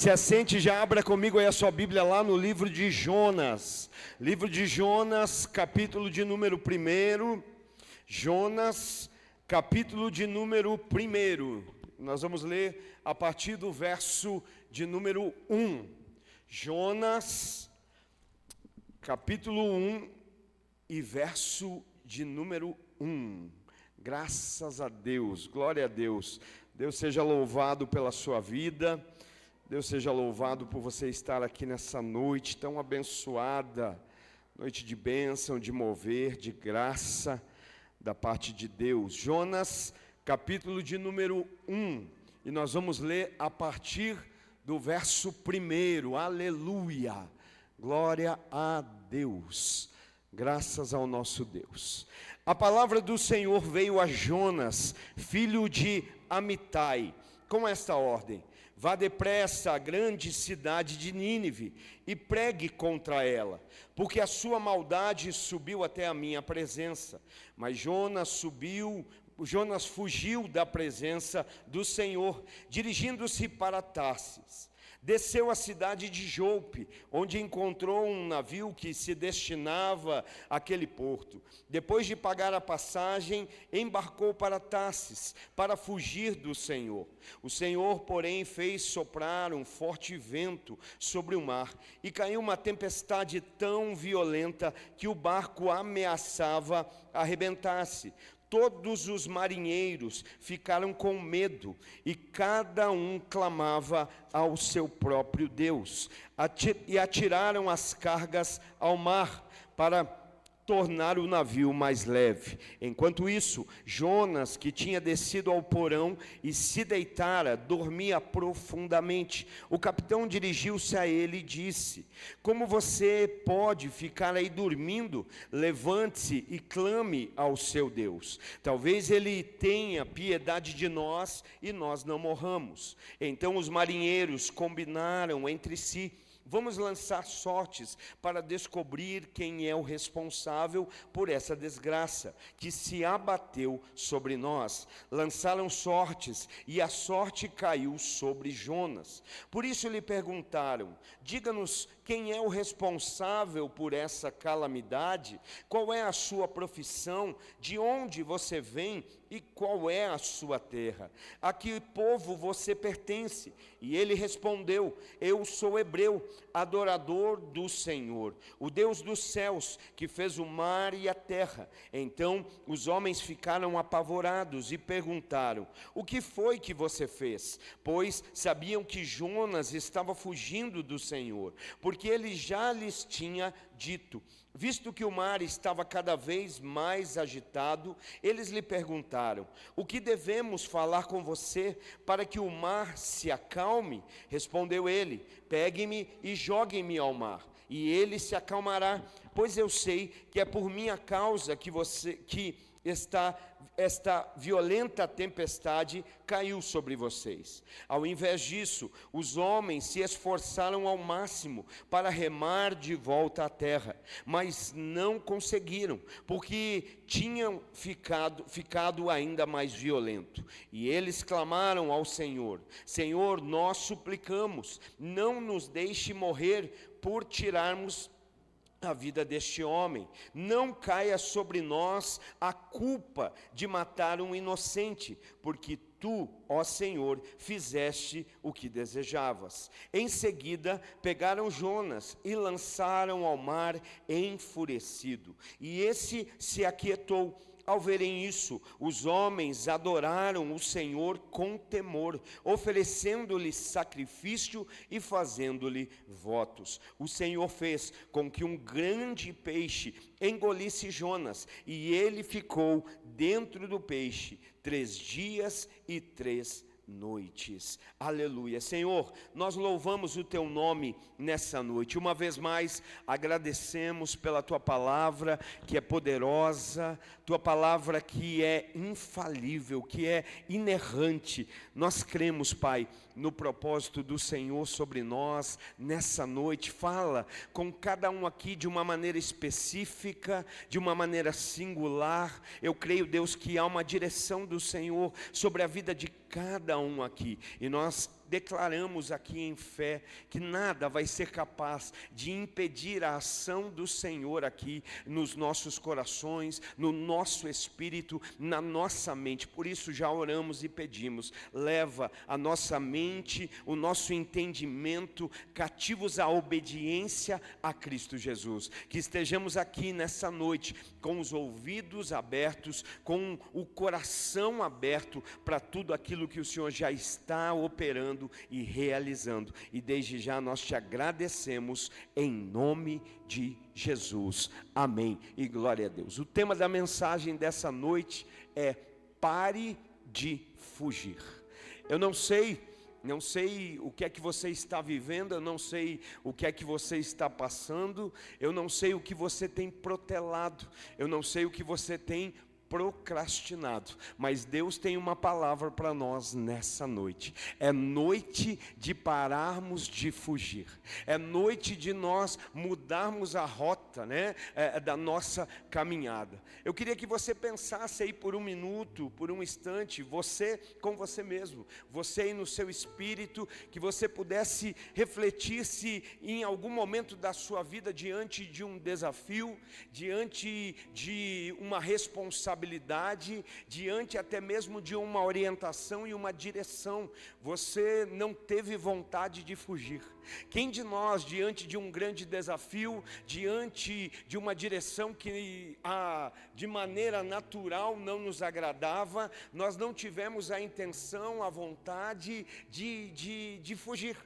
Se assente, já abra comigo aí a sua Bíblia lá no livro de Jonas. Livro de Jonas, capítulo de número 1. Jonas, capítulo de número 1. Nós vamos ler a partir do verso de número 1. Jonas, capítulo 1 e verso de número 1. Graças a Deus, glória a Deus. Deus seja louvado pela sua vida. Deus seja louvado por você estar aqui nessa noite tão abençoada, noite de bênção, de mover, de graça da parte de Deus. Jonas, capítulo de número 1, e nós vamos ler a partir do verso 1. Aleluia, glória a Deus, graças ao nosso Deus. A palavra do Senhor veio a Jonas, filho de Amitai, com esta ordem: vá depressa à grande cidade de Nínive e pregue contra ela, porque a sua maldade subiu até a minha presença. Mas Jonas fugiu da presença do Senhor, dirigindo-se para Tarsis. Desceu à cidade de Jope, onde encontrou um navio que se destinava àquele porto. Depois de pagar a passagem, embarcou para Tarsis, para fugir do Senhor. O Senhor, porém, fez soprar um forte vento sobre o mar, e caiu uma tempestade tão violenta que o barco ameaçava arrebentar-se. Todos os marinheiros ficaram com medo, e cada um clamava ao seu próprio Deus, e atiraram as cargas ao mar para tornar o navio mais leve. Enquanto isso, Jonas, que tinha descido ao porão e se deitara, dormia profundamente. O capitão dirigiu-se a ele e disse: como você pode ficar aí dormindo? Levante-se e clame ao seu Deus. Talvez ele tenha piedade de nós e nós não morramos. Então os marinheiros combinaram entre si: vamos lançar sortes para descobrir quem é o responsável por essa desgraça que se abateu sobre nós. Lançaram sortes e a sorte caiu sobre Jonas. Por isso lhe perguntaram: diga-nos quem é o responsável por essa calamidade? Qual é a sua profissão? De onde você vem? E qual é a sua terra? A que povo você pertence? E ele respondeu: eu sou hebreu, adorador do Senhor, o Deus dos céus, que fez o mar e a terra. Então os homens ficaram apavorados e perguntaram: o que foi que você fez? Pois sabiam que Jonas estava fugindo do Senhor, porque ele já lhes tinha dito. Visto que o mar estava cada vez mais agitado, eles lhe perguntaram: o que devemos falar com você para que o mar se acalme? Respondeu ele: pegue-me e jogue-me ao mar, e ele se acalmará, pois eu sei que é por minha causa que esta violenta tempestade caiu sobre vocês. Ao invés disso, os homens se esforçaram ao máximo para remar de volta à terra, mas não conseguiram, porque tinham ficado ainda mais violento. E eles clamaram ao Senhor: Senhor, nós suplicamos, não nos deixe morrer por tirarmos a vida deste homem. Não caia sobre nós a culpa de matar um inocente, porque tu, ó Senhor, fizeste o que desejavas. Em seguida, pegaram Jonas e lançaram ao mar enfurecido, e esse se aquietou. Ao verem isso, os homens adoraram o Senhor com temor, oferecendo-lhe sacrifício e fazendo-lhe votos. O Senhor fez com que um grande peixe engolisse Jonas, e ele ficou dentro do peixe 3 dias e 3 noites. Aleluia. Senhor, nós louvamos o teu nome nessa noite. Uma vez mais, agradecemos pela tua palavra que é poderosa, tua palavra que é infalível, que é inerrante. Nós cremos, Pai, no propósito do Senhor sobre nós nessa noite. Fala com cada um aqui de uma maneira específica, de uma maneira singular. Eu creio, Deus, que há uma direção do Senhor sobre a vida de cada um aqui, e nós declaramos aqui em fé que nada vai ser capaz de impedir a ação do Senhor aqui nos nossos corações, no nosso espírito, na nossa mente. Por isso já oramos e pedimos: leva a nossa mente, o nosso entendimento cativos à obediência a Cristo Jesus. Que estejamos aqui nessa noite com os ouvidos abertos, com o coração aberto para tudo aquilo que o Senhor já está operando e realizando. E desde já nós te agradecemos em nome de Jesus. Amém e glória a Deus. O tema da mensagem dessa noite é: pare de fugir. Eu não sei o que é que você está vivendo, eu não sei o que é que você está passando, eu não sei o que você tem protelado, eu não sei o que você tem procrastinado, mas Deus tem uma palavra para nós nessa noite. É noite de pararmos de fugir, é noite de nós mudarmos a rota, da nossa caminhada. Eu queria que você pensasse aí por um minuto, por um instante, você com você mesmo, você aí no seu espírito, que você pudesse refletir se em algum momento da sua vida, diante de um desafio, diante de uma responsabilidade, diante até mesmo de uma orientação e uma direção, você não teve vontade de fugir. Quem de nós, diante de um grande desafio, diante de uma direção que de maneira natural não nos agradava, nós não tivemos a intenção, a vontade de fugir,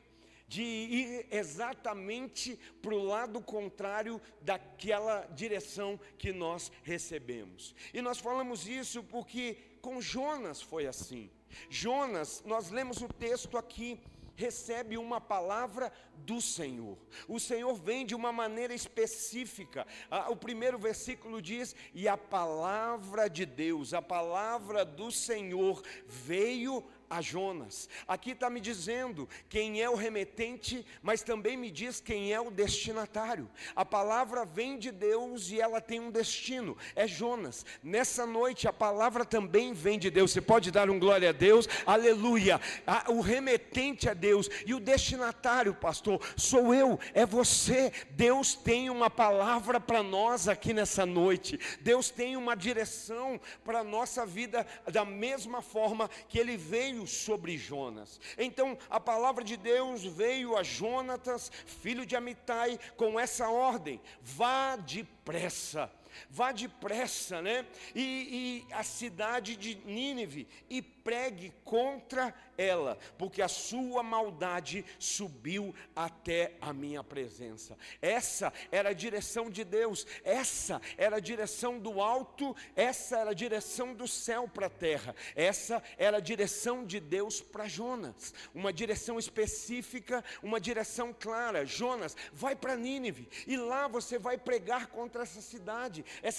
de ir exatamente para o lado contrário daquela direção que nós recebemos. E nós falamos isso porque com Jonas foi assim. Jonas, nós lemos o texto aqui, recebe uma palavra do Senhor. O Senhor vem de uma maneira específica. O primeiro versículo diz: e a palavra de Deus, a palavra do Senhor veio a Jonas. Aqui está me dizendo quem é o remetente, mas também me diz quem é o destinatário. A palavra vem de Deus e ela tem um destino, é Jonas. Nessa noite a palavra também vem de Deus. Você pode dar um glória a Deus? Aleluia. O remetente é Deus e o destinatário, pastor, sou eu, é você. Deus tem uma palavra para nós aqui nessa noite. Deus tem uma direção para a nossa vida, da mesma forma que Ele veio sobre Jonas. Então a palavra de Deus veio a Jonatas, filho de Amitai, com essa ordem: vá depressa, e a cidade de Nínive, e pregue contra ela, porque a sua maldade subiu até a minha presença. Essa era a direção de Deus, essa era a direção do alto, essa era a direção do céu para a terra, essa era a direção de Deus para Jonas, uma direção específica, uma direção clara. Jonas, vai para Nínive, e lá você vai pregar contra essa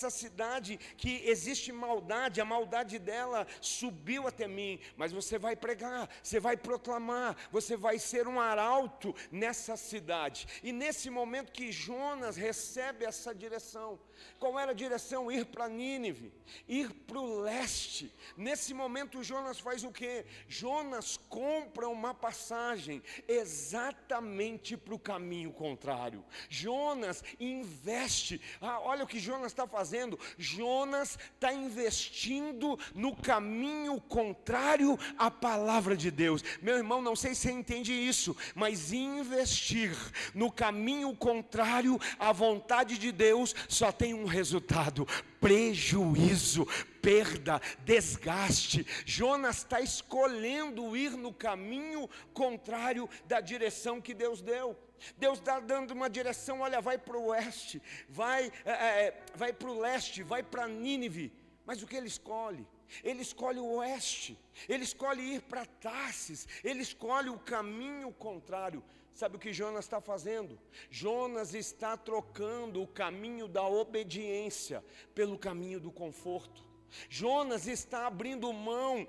cidade que existe maldade, a maldade dela subiu até mim, mas você vai pregar, você vai proclamar, você vai ser um arauto nessa cidade. E nesse momento que Jonas recebe essa direção, qual era a direção? Ir para Nínive, ir para o leste. Nesse momento Jonas faz o quê? Jonas compra uma passagem exatamente para o caminho contrário. Jonas investe, olha o que Jonas está fazendo. Jonas está investindo no caminho contrário à palavra de Deus. Meu irmão, não sei se você entende isso, mas investir no caminho contrário à vontade de Deus só tem um resultado: prejuízo, perda, desgaste. Jonas está escolhendo ir no caminho contrário da direção que Deus deu. Deus está dando uma direção: olha, vai para o oeste, vai para o leste, vai para Nínive. Mas o que ele escolhe? Ele escolhe o oeste, ele escolhe ir para Tarsis, ele escolhe o caminho contrário. Sabe o que Jonas está fazendo? Jonas está trocando o caminho da obediência pelo caminho do conforto. Jonas está abrindo mão,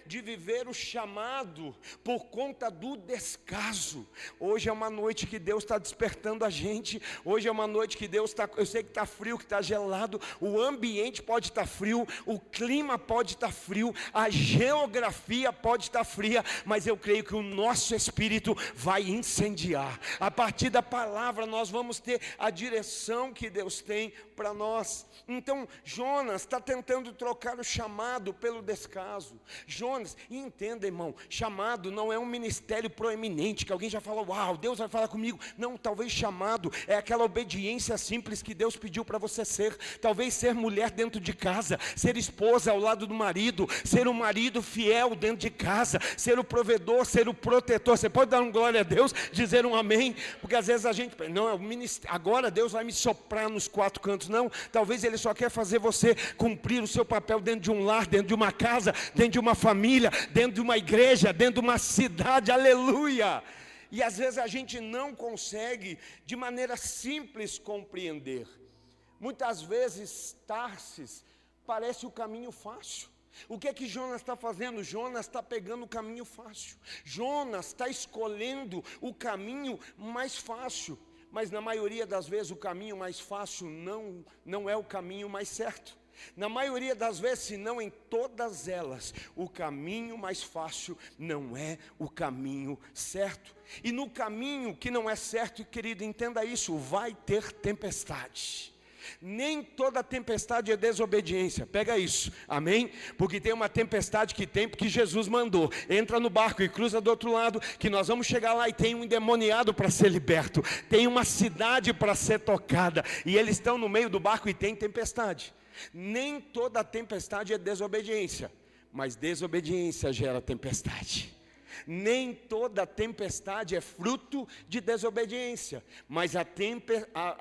de viver o chamado por conta do descaso. Hoje é uma noite que Deus está despertando a gente. Hoje é uma noite que Deus está, eu sei que está frio, que está gelado, o ambiente pode estar frio, o clima pode estar frio, a geografia pode estar fria, mas eu creio que o nosso espírito vai incendiar. A partir da palavra nós vamos ter a direção que Deus tem para nós. Então Jonas está tentando trocar o chamado pelo descaso. Jonas, e entenda, irmão, chamado não é um ministério proeminente, que alguém já fala, uau, Deus vai falar comigo. Não, talvez chamado é aquela obediência simples que Deus pediu para você ser. Talvez ser mulher dentro de casa, ser esposa ao lado do marido, ser um marido fiel dentro de casa, ser o provedor, ser o protetor. Você pode dar um glória a Deus, dizer um amém? Porque às vezes a gente, não, é o ministério, agora Deus vai me soprar nos quatro cantos. Não, talvez Ele só quer fazer você cumprir o seu papel dentro de um lar, dentro de uma casa, dentro de uma família, dentro de uma igreja, dentro de uma cidade, aleluia. E às vezes a gente não consegue de maneira simples compreender. Muitas vezes Tarsis parece o caminho fácil. O que é que Jonas está fazendo? Jonas está pegando o caminho fácil. Jonas está escolhendo o caminho mais fácil. Mas na maioria das vezes o caminho mais fácil não é o caminho mais certo. Na maioria das vezes, se não em todas elas, o caminho mais fácil não é o caminho certo. E no caminho que não é certo, querido, entenda isso, vai ter tempestade. Nem toda tempestade é desobediência, pega isso, amém? Porque tem uma tempestade porque Jesus mandou, entra no barco e cruza do outro lado, que nós vamos chegar lá e tem um endemoniado para ser liberto, tem uma cidade para ser tocada, e eles estão no meio do barco e tem tempestade. Nem toda tempestade é desobediência, mas desobediência gera tempestade. Nem toda tempestade é fruto de desobediência, mas a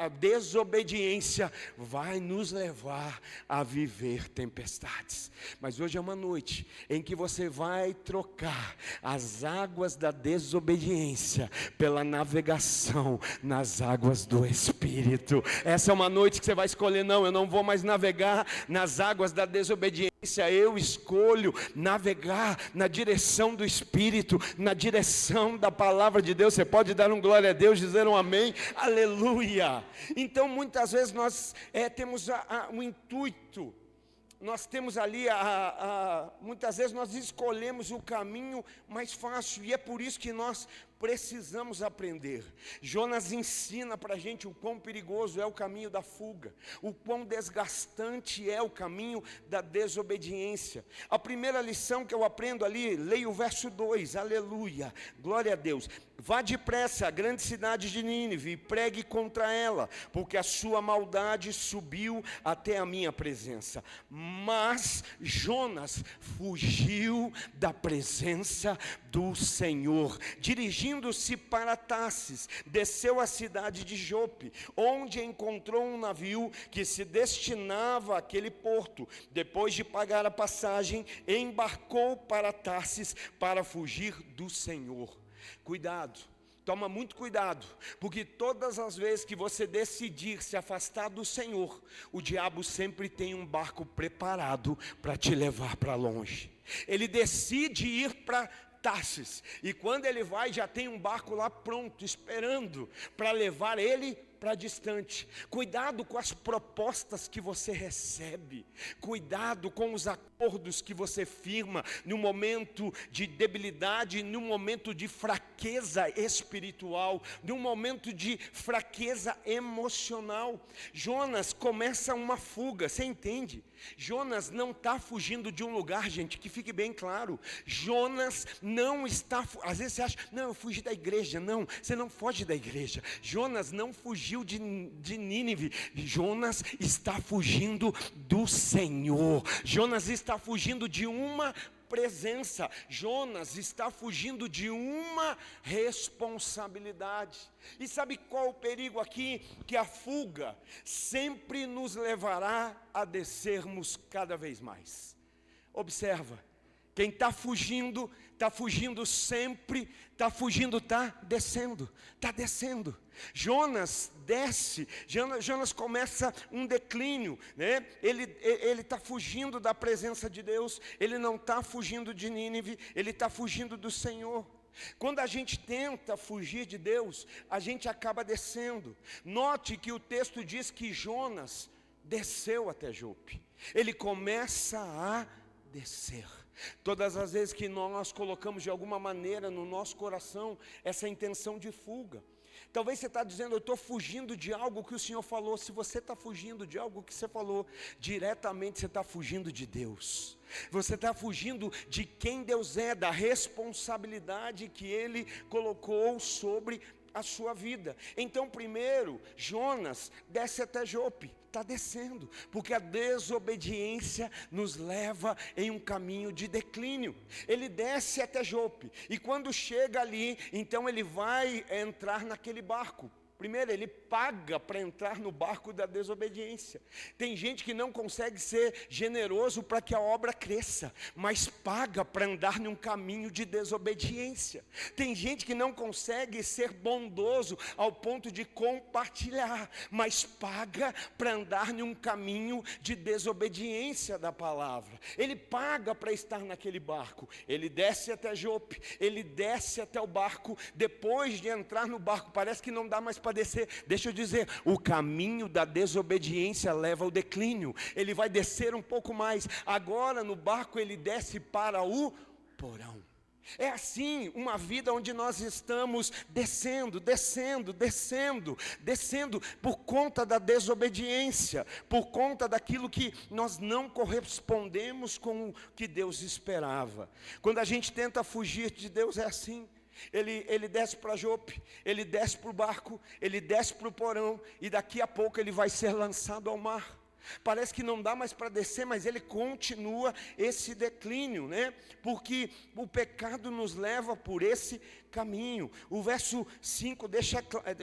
desobediência vai nos levar a viver tempestades. Mas hoje é uma noite em que você vai trocar as águas da desobediência pela navegação nas águas do Espírito. Essa é uma noite que você vai escolher, não, eu não vou mais navegar nas águas da desobediência. Eu escolho navegar na direção do Espírito, na direção da palavra de Deus. Você pode dar um glória a Deus, dizer um amém, aleluia. Então muitas vezes nós temos um intuito, nós temos ali, muitas vezes nós escolhemos o caminho mais fácil, e é por isso que nós precisamos aprender. Jonas ensina para a gente o quão perigoso é o caminho da fuga, o quão desgastante é o caminho da desobediência. A primeira lição que eu aprendo ali, leia o verso 2, aleluia, glória a Deus. Vá depressa à grande cidade de Nínive e pregue contra ela, porque a sua maldade subiu até a minha presença. Mas Jonas fugiu da presença do Senhor, dirigindo-se para Tarsis, desceu à cidade de Jope, onde encontrou um navio que se destinava àquele porto. Depois de pagar a passagem, embarcou para Tarsis para fugir do Senhor. Cuidado, toma muito cuidado, porque todas as vezes que você decidir se afastar do Senhor, o diabo sempre tem um barco preparado para te levar para longe. Ele decide ir para Tarsis, e quando ele vai, já tem um barco lá pronto, esperando para levar ele para distante. Cuidado com as propostas que você recebe, cuidado com os acordos que você firma no momento de debilidade, no momento de fraqueza espiritual, no momento de fraqueza emocional. Jonas começa uma fuga, você entende? Jonas não está fugindo de um lugar, gente, que fique bem claro. Jonas não está, às vezes você acha, não, eu fugi da igreja. Não, você não foge da igreja. Jonas não fugiu de Nínive. Jonas está fugindo do Senhor. Jonas está fugindo de uma presença. Jonas está fugindo de uma responsabilidade. E sabe qual o perigo aqui? Que a fuga sempre nos levará a descermos cada vez mais. Observa, Quem está fugindo sempre, está fugindo, está descendo. Jonas desce, Jonas começa um declínio, né? Ele está fugindo da presença de Deus, ele não está fugindo de Nínive, ele está fugindo do Senhor. Quando a gente tenta fugir de Deus, a gente acaba descendo. Note que o texto diz que Jonas desceu até Jope, ele começa a descer. Todas as vezes que nós colocamos de alguma maneira no nosso coração essa intenção de fuga, talvez você está dizendo, eu estou fugindo de algo que o Senhor falou. Se você está fugindo de algo que você falou, diretamente você está fugindo de Deus. Você está fugindo de quem Deus é, da responsabilidade que Ele colocou sobre a sua vida. Então primeiro, Jonas desce até Jope. Está descendo, porque a desobediência nos leva em um caminho de declínio. Ele desce até Jope, e quando chega ali, então ele vai entrar naquele barco. Primeiro, ele paga para entrar no barco da desobediência. Tem gente que não consegue ser generoso para que a obra cresça, mas paga para andar num caminho de desobediência. Tem gente que não consegue ser bondoso ao ponto de compartilhar, mas paga para andar num caminho de desobediência da palavra. Ele paga para estar naquele barco. Ele desce até Jope, ele desce até o barco. Depois de entrar no barco, parece que não dá mais para descer. Deixa eu dizer, o caminho da desobediência leva ao declínio. Ele vai descer um pouco mais. Agora no barco ele desce para o porão. É assim uma vida onde nós estamos descendo por conta da desobediência, por conta daquilo que nós não correspondemos com o que Deus esperava. Quando a gente tenta fugir de Deus é assim. Ele desce para Jope, ele desce para o barco, ele desce para o porão, e daqui a pouco ele vai ser lançado ao mar. Parece que não dá mais para descer, mas ele continua esse declínio, né? Porque o pecado nos leva por esse caminho. O verso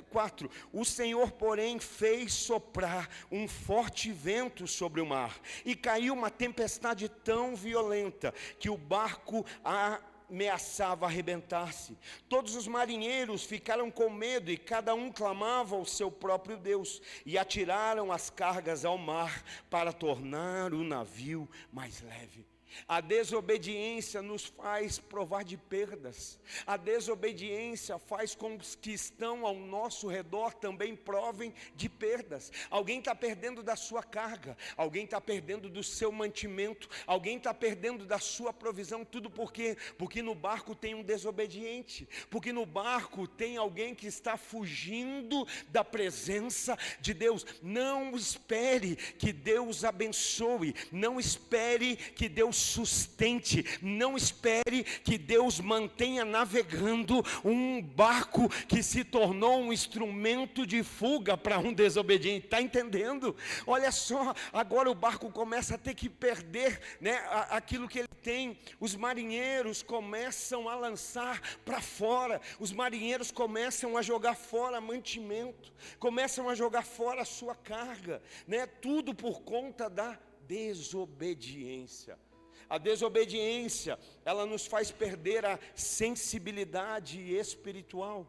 4, o Senhor, porém, fez soprar um forte vento sobre o mar, e caiu uma tempestade tão violenta, que o barco ameaçava arrebentar-se. Todos os marinheiros ficaram com medo, e cada um clamava ao seu próprio Deus, e atiraram as cargas ao mar para tornar o navio mais leve. A desobediência nos faz provar de perdas. A desobediência faz com que os que estão ao nosso redor também provem de perdas. Alguém está perdendo da sua carga, alguém está perdendo do seu mantimento, alguém está perdendo da sua provisão. Tudo por quê? Porque no barco tem um desobediente, porque no barco tem alguém que está fugindo da presença de Deus. Não espere que Deus abençoe, não espere que Deus sustente, não espere que Deus mantenha navegando um barco que se tornou um instrumento de fuga para um desobediente. Está entendendo? Olha só, agora o barco começa a ter que perder, né, aquilo que ele tem. Os marinheiros começam a lançar para fora, os marinheiros começam a jogar fora mantimento, começam a jogar fora a sua carga, né? Tudo por conta da desobediência. A desobediência, ela nos faz perder a sensibilidade espiritual.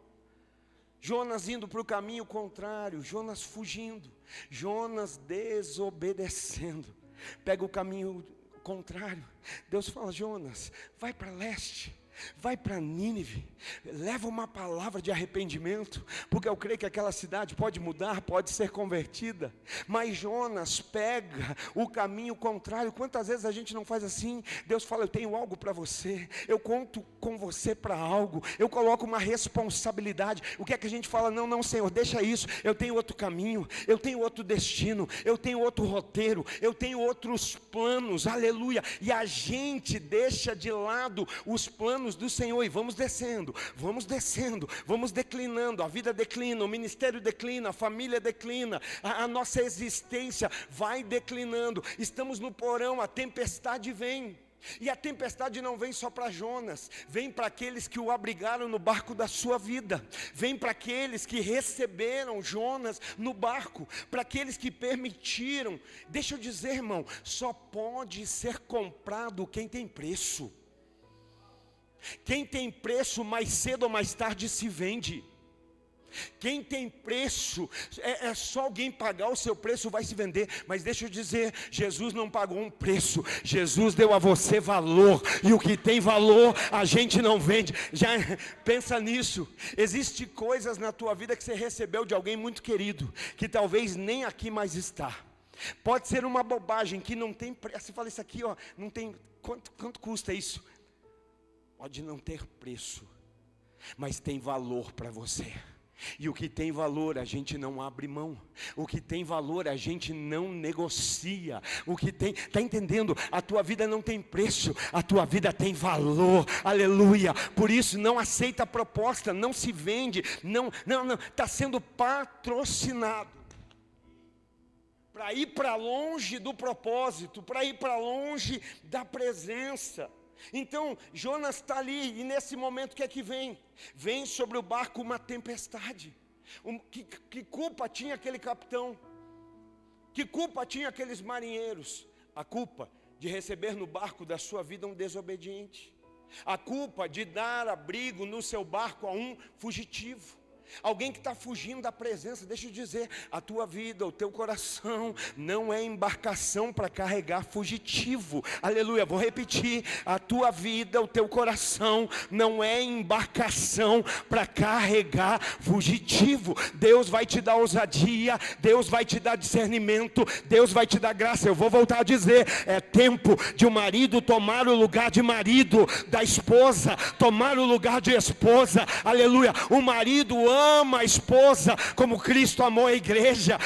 Jonas indo para o caminho contrário, Jonas fugindo, Jonas desobedecendo. Pega o caminho contrário. Deus fala: Jonas, vai para leste, vai para Nínive, leva uma palavra de arrependimento, porque eu creio que aquela cidade pode mudar, pode ser convertida. Mas Jonas pega o caminho contrário. Quantas vezes a gente não faz assim? Deus fala: eu tenho algo para você, eu conto com você para algo, eu coloco uma responsabilidade. O que é que a gente fala? Não, Senhor, deixa isso, eu tenho outro caminho, eu tenho outro destino, eu tenho outro roteiro, eu tenho outros planos, aleluia. E a gente deixa de lado os planos do Senhor, e vamos descendo, vamos declinando. A vida declina, o ministério declina, a família declina, a nossa existência vai declinando. Estamos no porão, a tempestade vem. E a tempestade não vem só para Jonas, vem para aqueles que o abrigaram no barco da sua vida, vem para aqueles que receberam Jonas no barco, para aqueles que permitiram. Deixa eu dizer, irmão, só pode ser comprado quem tem preço. Quem tem preço, mais cedo ou mais tarde se vende. Quem tem preço, é só alguém pagar o seu preço, vai se vender. Mas deixa eu dizer, Jesus não pagou um preço, Jesus deu a você valor. E o que tem valor, a gente não vende. Já pensa nisso. Existem coisas na tua vida que você recebeu de alguém muito querido, que talvez nem aqui mais está. Pode ser uma bobagem que não tem preço. Você fala isso aqui, ó, não tem, quanto custa isso? Pode não ter preço, mas tem valor para você. E o que tem valor a gente não abre mão. O que tem valor a gente não negocia. O que tem, está entendendo? A tua vida não tem preço, a tua vida tem valor. Aleluia. Por isso não aceita a proposta, não se vende, não, está sendo patrocinado para ir para longe do propósito, para ir para longe da presença. Então Jonas está ali, e nesse momento o que é que vem? Vem sobre o barco uma tempestade. Que culpa tinha aquele capitão? Que culpa tinha aqueles marinheiros? A culpa de receber no barco da sua vida um desobediente. A culpa de dar abrigo no seu barco a um fugitivo. Alguém que está fugindo da presença. Deixa eu dizer, a tua vida, o teu coração não é embarcação para carregar fugitivo. Aleluia, vou repetir, a tua vida, o teu coração não é embarcação para carregar fugitivo. Deus vai te dar ousadia, Deus vai te dar discernimento, Deus vai te dar graça. Eu vou voltar a dizer, é tempo de o marido tomar o lugar de marido, da esposa tomar o lugar de esposa. Aleluia, o marido ama a esposa como Cristo amou a igreja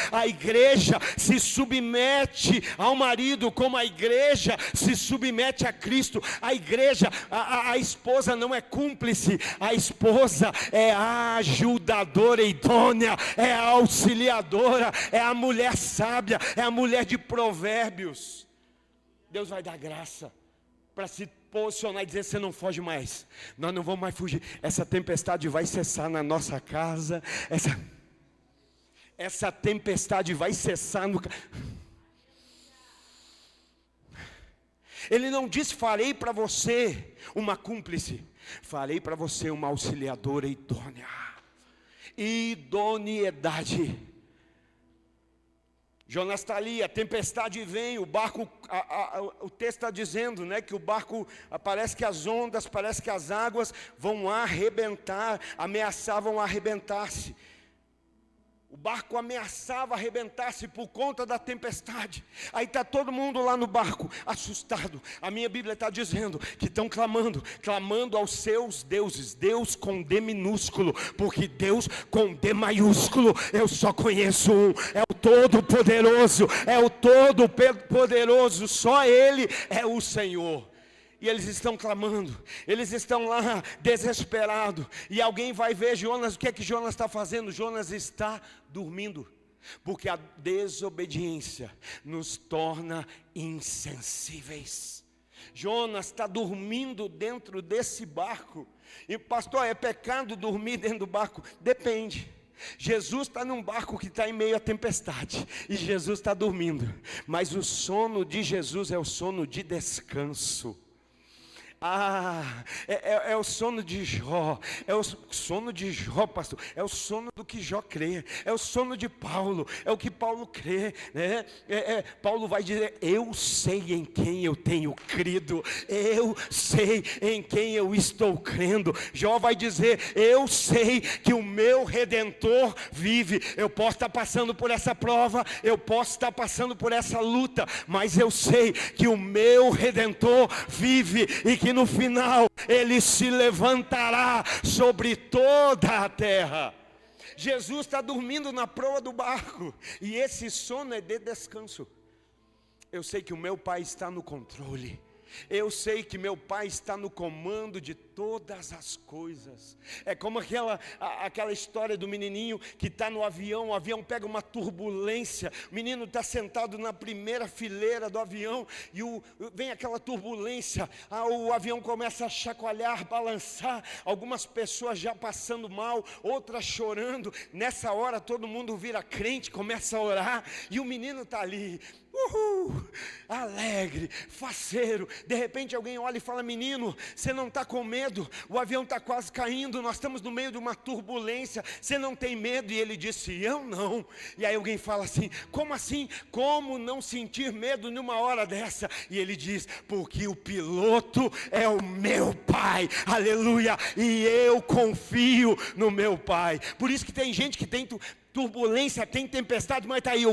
se submete ao marido como a igreja se submete a Cristo. A igreja, a esposa não é cúmplice, a esposa é a ajudadora idônea, é a auxiliadora, é a mulher sábia, é a mulher de Provérbios. Deus vai dar graça para se posicionar e dizer, você não foge mais, nós não vamos mais fugir, essa tempestade vai cessar na nossa casa, essa tempestade vai cessar no... Ele não disse, farei para você uma cúmplice, farei para você uma auxiliadora idônea. Idoneidade. Jonas está ali, a tempestade vem, o barco, o texto está dizendo, né, que o barco, parece que as ondas, parece que as águas vão arrebentar, ameaçavam arrebentar-se. O barco ameaçava arrebentar-se por conta da tempestade. Aí está todo mundo lá no barco, assustado. A minha Bíblia está dizendo que estão clamando aos seus deuses. Deus com D minúsculo, porque Deus com D maiúsculo, eu só conheço um. É o Todo-Poderoso, é o Todo-Poderoso, só Ele é o Senhor. E eles estão clamando, eles estão lá desesperados. E alguém vai ver Jonas, o que é que Jonas está fazendo? Jonas está dormindo, porque a desobediência nos torna insensíveis. Jonas está dormindo dentro desse barco. E pastor, é pecado dormir dentro do barco? Depende. Jesus está num barco que está em meio à tempestade, e Jesus está dormindo, mas o sono de Jesus é o sono de descanso. É o sono de Jó, é o sono de Jó, pastor, é o sono do que Jó crê, é o sono de Paulo, é o que Paulo crê, né? Paulo vai dizer, eu sei em quem eu tenho crido, eu sei em quem eu estou crendo. Jó vai dizer, eu sei que o meu Redentor vive. Eu posso estar passando por essa prova, eu posso estar passando por essa luta, mas eu sei que o meu Redentor vive, e que no final ele se levantará sobre toda a terra. Jesus está dormindo na proa do barco, e esse sono é de descanso. Eu sei que o meu Pai está no controle, eu sei que meu Pai está no comando de todas as coisas. É como aquela história do menininho que está no avião, o avião pega uma turbulência, o menino está sentado na primeira fileira do avião, e vem aquela turbulência, o avião começa a chacoalhar, balançar, algumas pessoas já passando mal, outras chorando. Nessa hora todo mundo vira crente, começa a orar, e o menino está ali, alegre, faceiro. De repente alguém olha e fala: menino, você não está com medo? O avião está quase caindo, nós estamos no meio de uma turbulência, você não tem medo? E ele disse: eu não. E aí alguém fala assim: como assim? Como não sentir medo numa hora dessa? E ele diz: porque o piloto é o meu Pai, aleluia, e eu confio no meu Pai. Por isso que tem gente que tem turbulência, tem tempestade, mas está aí,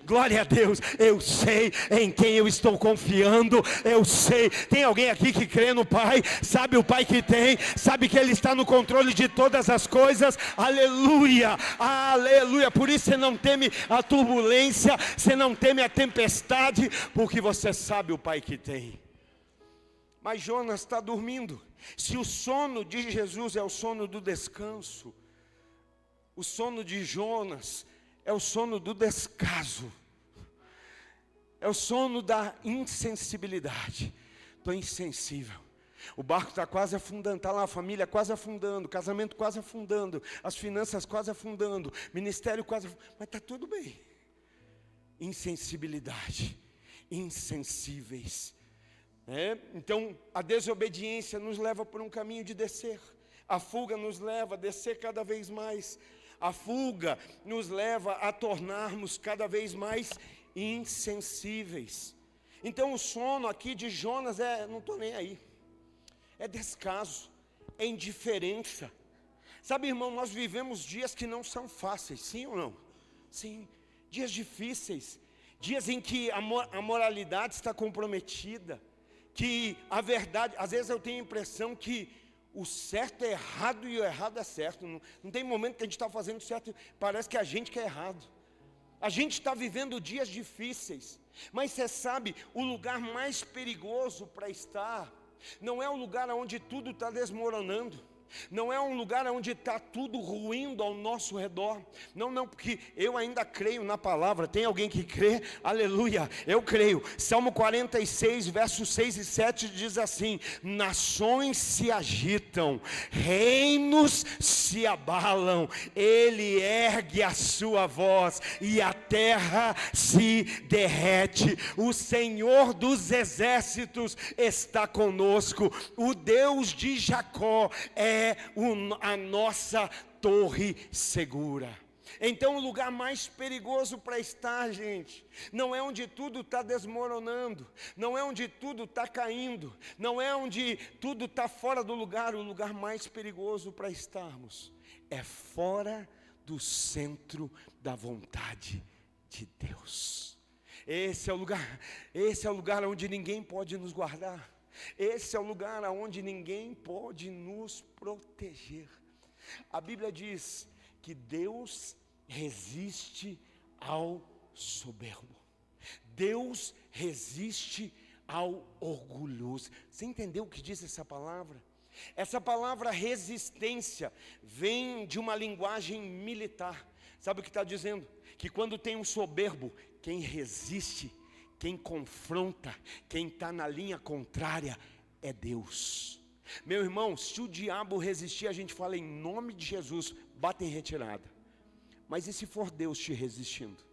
glória a Deus, eu sei em quem eu estou confiando, eu sei. Tem alguém aqui que crê no Pai, sabe o Pai que tem, sabe que Ele está no controle de todas as coisas, aleluia, aleluia. Por isso você não teme a turbulência, você não teme a tempestade, porque você sabe o Pai que tem. Mas Jonas está dormindo. Se o sono de Jesus é o sono do descanso, o sono de Jonas é o sono do descaso, é o sono da insensibilidade. Estou insensível, o barco está quase afundando, está lá a família quase afundando, o casamento quase afundando, as finanças quase afundando, ministério quase, mas está tudo bem. Insensibilidade, insensíveis. Então a desobediência nos leva por um caminho de descer, a fuga nos leva a descer cada vez mais. A fuga nos leva a tornarmos cada vez mais insensíveis. Então o sono aqui de Jonas não estou nem aí, é descaso, é indiferença. Sabe, irmão, nós vivemos dias que não são fáceis, sim ou não? Sim, dias difíceis, dias em que a moralidade está comprometida, que a verdade, às vezes eu tenho a impressão que o certo é errado e o errado é certo. Não tem momento que a gente está fazendo certo, parece que a gente que é errado. A gente está vivendo dias difíceis, mas você sabe, o lugar mais perigoso para estar, não é o lugar onde tudo está desmoronando, não é um lugar onde está tudo ruindo ao nosso redor. Não, porque eu ainda creio na palavra. Tem alguém que crê? Aleluia, eu creio. Salmo 46, versos 6 e 7 diz assim: nações se agitam, reinos se abalam, Ele ergue a sua voz e a terra se derrete. O Senhor dos exércitos está conosco, o Deus de Jacó é a nossa torre segura. Então o lugar mais perigoso para estar, gente, não é onde tudo está desmoronando, não é onde tudo está caindo, não é onde tudo está fora do lugar. O lugar mais perigoso para estarmos é fora do centro da vontade de Deus. Esse é o lugar onde ninguém pode nos guardar. Esse é o lugar onde ninguém pode nos proteger. A Bíblia diz que Deus resiste ao soberbo. Deus resiste ao orgulhoso. Você entendeu o que diz essa palavra? Essa palavra resistência vem de uma linguagem militar. Sabe o que está dizendo? Que quando tem um soberbo, quem resiste, quem confronta, quem está na linha contrária é Deus. Meu irmão, se o diabo resistir, a gente fala em nome de Jesus, bata em retirada. Mas e se for Deus te resistindo?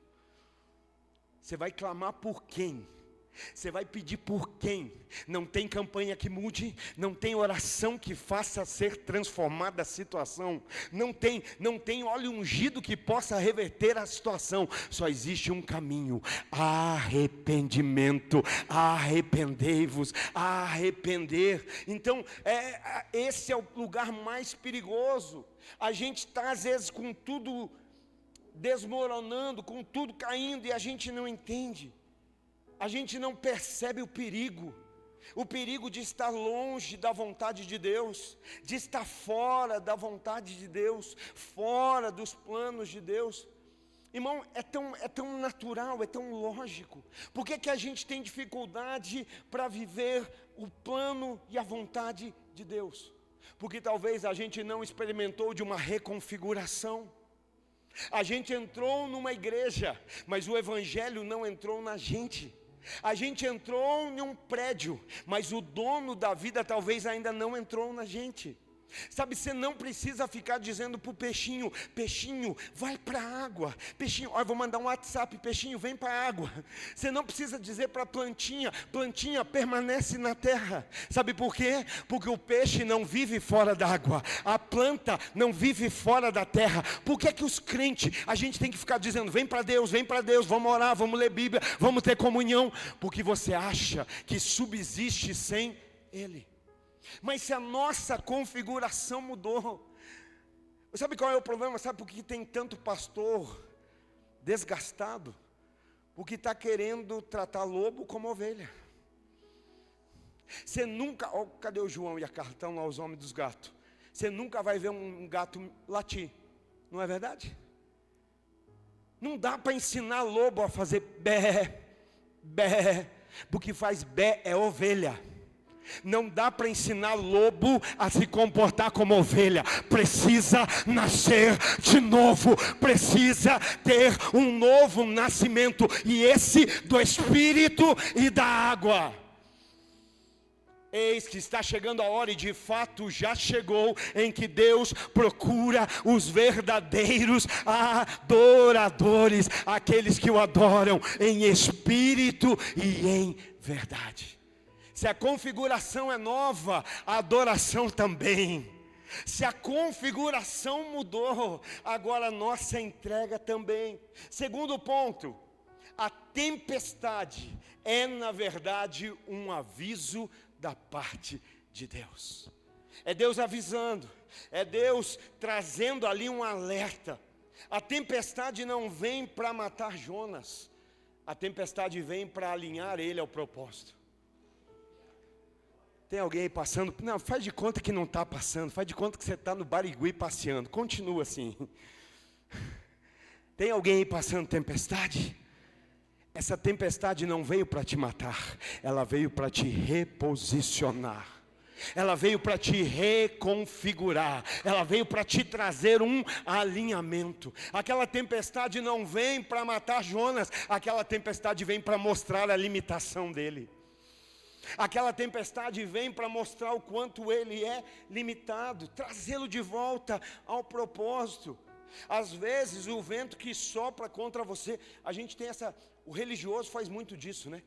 Você vai clamar por quem? Você vai pedir por quem? Não tem campanha que mude, não tem oração que faça ser transformada a situação, não tem óleo ungido que possa reverter a situação. Só existe um caminho: arrependimento. Arrependei-vos, arrepender. Então esse é o lugar mais perigoso. A gente está às vezes com tudo desmoronando, com tudo caindo, e a gente não entende. A gente não percebe o perigo de estar longe da vontade de Deus, de estar fora da vontade de Deus, fora dos planos de Deus. Irmão, é tão natural, é tão lógico. Por que a gente tem dificuldade para viver o plano e a vontade de Deus? Porque talvez a gente não experimentou de uma reconfiguração. A gente entrou numa igreja, mas o evangelho não entrou na gente. A gente entrou em um prédio, mas o dono da vida talvez ainda não entrou na gente. Sabe, você não precisa ficar dizendo para o peixinho: peixinho, vai para a água. Peixinho, ó, eu vou mandar um WhatsApp: peixinho, vem para a água. Você não precisa dizer para a plantinha: plantinha, permanece na terra. Sabe por quê? Porque o peixe não vive fora da água, a planta não vive fora da terra. Por que que os crentes, a gente tem que ficar dizendo: vem para Deus, vamos orar, vamos ler Bíblia, vamos ter comunhão? Porque você acha que subsiste sem Ele. Mas se a nossa configuração mudou, sabe qual é o problema? Sabe por que tem tanto pastor desgastado? Porque está querendo tratar lobo como ovelha. Você nunca, oh, cadê o João e a Carla? Estão lá os homens dos gatos. Você nunca vai ver um gato latir, não é verdade? Não dá para ensinar lobo a fazer bé, bé, porque faz bé é ovelha. Não dá para ensinar lobo a se comportar como ovelha. Precisa nascer de novo, precisa ter um novo nascimento, e esse do Espírito e da água. Eis que está chegando a hora, e de fato já chegou, em que Deus procura os verdadeiros adoradores, aqueles que o adoram em espírito e em verdade. Se a configuração é nova, a adoração também. Se a configuração mudou, agora a nossa entrega também. Segundo ponto, a tempestade é na verdade um aviso da parte de Deus. É Deus avisando, é Deus trazendo ali um alerta. A tempestade não vem para matar Jonas, a tempestade vem para alinhar ele ao propósito. Tem alguém aí passando? Não, faz de conta que não está passando. Faz de conta que você está no Barigui passeando. Continua assim. Tem alguém aí passando tempestade? Essa tempestade não veio para te matar. Ela veio para te reposicionar. Ela veio para te reconfigurar. Ela veio para te trazer um alinhamento. Aquela tempestade não vem para matar Jonas. Aquela tempestade vem para mostrar a limitação dele. Aquela tempestade vem para mostrar o quanto ele é limitado, trazê-lo de volta ao propósito. Às vezes o vento que sopra contra você, a gente tem o religioso faz muito disso, né?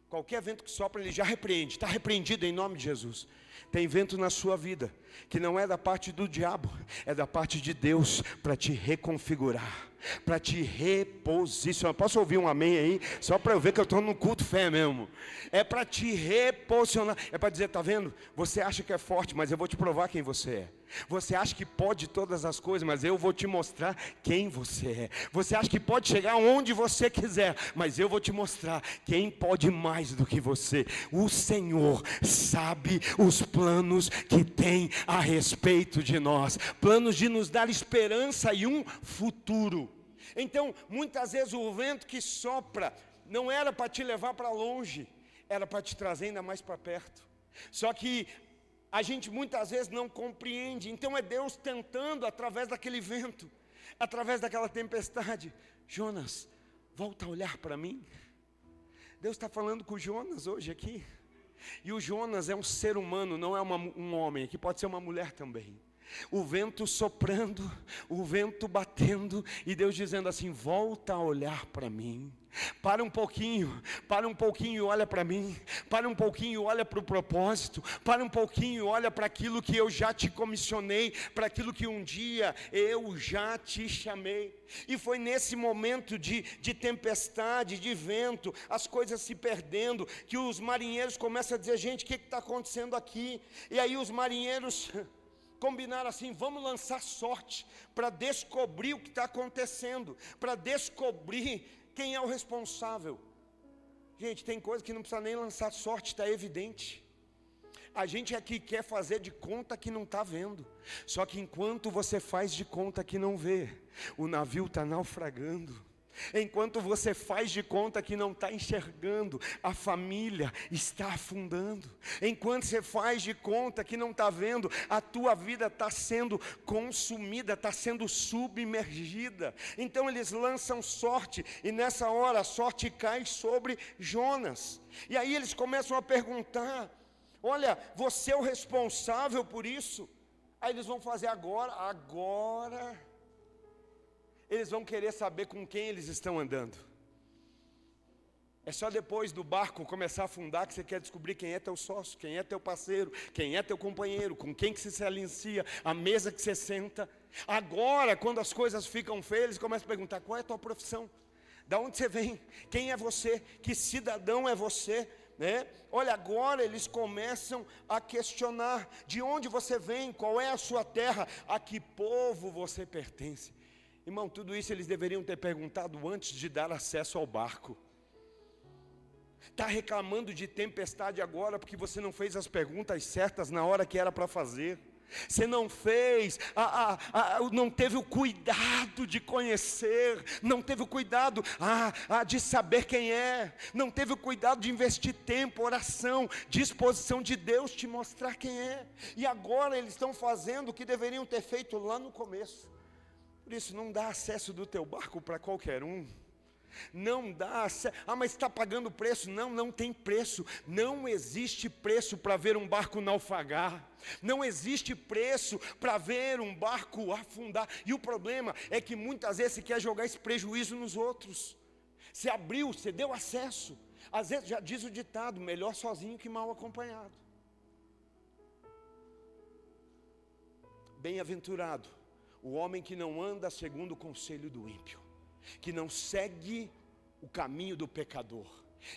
Qualquer vento que sopra, ele já repreende, está repreendido em nome de Jesus. Tem vento na sua vida, que não é da parte do diabo, é da parte de Deus, para te reconfigurar, para te reposicionar. Posso ouvir um amém aí? Só para eu ver que eu estou no culto fé mesmo. É para te reposicionar, é para dizer: está vendo? Você acha que é forte, mas eu vou te provar quem você é. Você acha que pode todas as coisas, mas eu vou te mostrar quem você é. Você acha que pode chegar onde você quiser, mas eu vou te mostrar quem pode mais do que você. O Senhor sabe os planos que tem a respeito de nós, planos de nos dar esperança e um futuro. Então, muitas vezes o vento que sopra não era para te levar para longe, era para te trazer ainda mais para perto. Só que a gente muitas vezes não compreende. Então é Deus tentando através daquele vento, através daquela tempestade: Jonas, volta a olhar para mim. Deus está falando com o Jonas hoje aqui. E o Jonas é um ser humano, não é um homem, que pode ser uma mulher também. O vento soprando, o vento batendo, e Deus dizendo assim: volta a olhar para mim. Para um pouquinho e olha para mim. Para um pouquinho e olha para o propósito. Para um pouquinho e olha para aquilo que eu já te comissionei, para aquilo que um dia eu já te chamei. E foi nesse momento de tempestade, de vento, as coisas se perdendo, que os marinheiros começam a dizer: gente, o que está acontecendo aqui? E aí os marinheiros combinaram assim: vamos lançar sorte para descobrir o que está acontecendo, para descobrir quem é o responsável. Gente, tem coisa que não precisa nem lançar sorte, está evidente. A gente aqui quer fazer de conta que não está vendo. Só que enquanto você faz de conta que não vê, o navio está naufragando. Enquanto você faz de conta que não está enxergando, a família está afundando. Enquanto você faz de conta que não está vendo, a tua vida está sendo consumida, está sendo submergida. Então eles lançam sorte, e nessa hora a sorte cai sobre Jonas. E aí eles começam a perguntar: olha, você é o responsável por isso? Aí eles vão fazer agora eles vão querer saber com quem eles estão andando. É só depois do barco começar a afundar que você quer descobrir quem é teu sócio, quem é teu parceiro, quem é teu companheiro, com quem que você se alicia, a mesa que você senta. Agora, quando as coisas ficam feias, eles começam a perguntar: qual é a tua profissão? Da onde você vem? Quem é você? Que cidadão é você? Né? Olha, agora eles começam a questionar: de onde você vem? Qual é a sua terra? A que povo você pertence? Irmão, tudo isso eles deveriam ter perguntado antes de dar acesso ao barco. Está reclamando de tempestade agora porque você não fez as perguntas certas na hora que era para fazer. Você não fez, não teve o cuidado de conhecer, não teve o cuidado de saber quem é, não teve o cuidado de investir tempo, oração, disposição de Deus te mostrar quem é. E agora eles estão fazendo o que deveriam ter feito lá no começo. Por isso, não dá acesso do teu barco para qualquer um. Não dá, mas está pagando preço. Não, não tem preço. Não existe preço para ver um barco naufragar. Não existe preço para ver um barco afundar. E o problema é que muitas vezes você quer jogar esse prejuízo nos outros. Você abriu, você deu acesso. Às vezes já diz o ditado: melhor sozinho que mal acompanhado. Bem-aventurado o homem que não anda segundo o conselho do ímpio, que não segue o caminho do pecador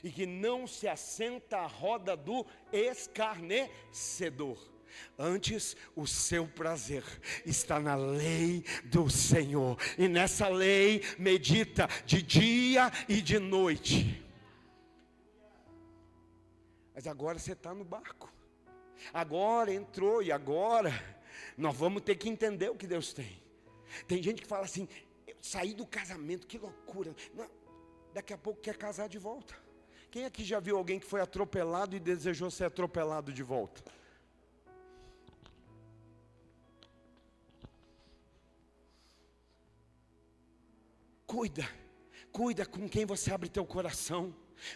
e que não se assenta à roda do escarnecedor. Antes, o seu prazer está na lei do Senhor, e nessa lei medita de dia e de noite. Mas agora você está no barco, agora entrou, e agora nós vamos ter que entender o que Deus tem. Tem gente que fala assim: eu saí do casamento, que loucura. Não, daqui a pouco quer casar de volta. Quem aqui já viu alguém que foi atropelado e desejou ser atropelado de volta? Cuida com quem você abre teu coração.